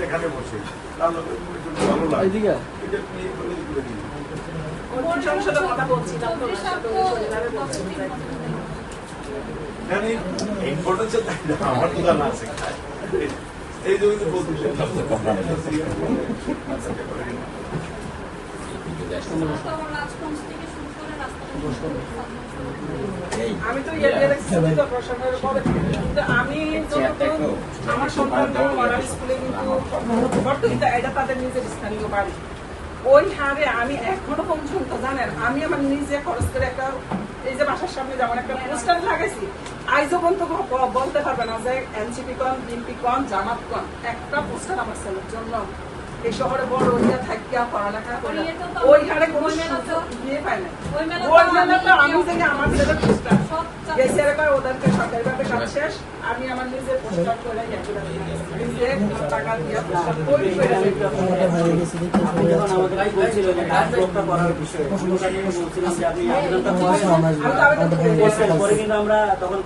এখানে বসে ভালো লাগে ইম্পর্টেন্স আমার তো জানা আছে এই জন্য বলতে আমি তো প্রশাসনের পরে আমি আমার সন্তান স্কুলে কিন্তু এটা তাদের নিজের স্থানীয় বাড়ি ওই হারে আমি এখনো পর্যন্ত জানেন আমি আমার নিজে খরচ করে একটা এই যে বাসার সামনে যেমন একটা পোস্টার লাগাইছি আইজও পর্যন্ত বলতে পারবে না যে এনসিপি কন বিএনপি কন জামাত কন একটা পোস্টার আমার ছেলের জন্য এই শহরে বড় ওইটা থাকিয়া পড়ালেখা করে ওই হারে কোনো ইয়ে পায় না ওই মেলাটা আমি থেকে আমার ছেলের পোস্টার গেছে এলাকায় ওদেরকে সরকারিভাবে কাজ শেষ আমি আমার নিজের পোস্টার করে নিজে টাকা দিয়ে পোস্টার তৈরি করে আপনি যখন আমাকে বলছিলেন যে কাজটা করার বিষয়ে বলছিলাম যে আপনি আবেদনটা পরে কিন্তু আমরা তখন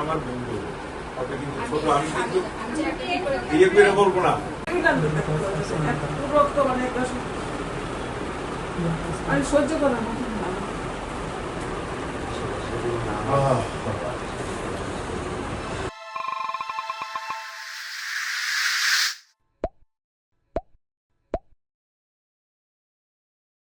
আমার বন্ধু কিন্তু ছোট আমি কিন্তু বিয়ে করে বলবো না সহ্য করার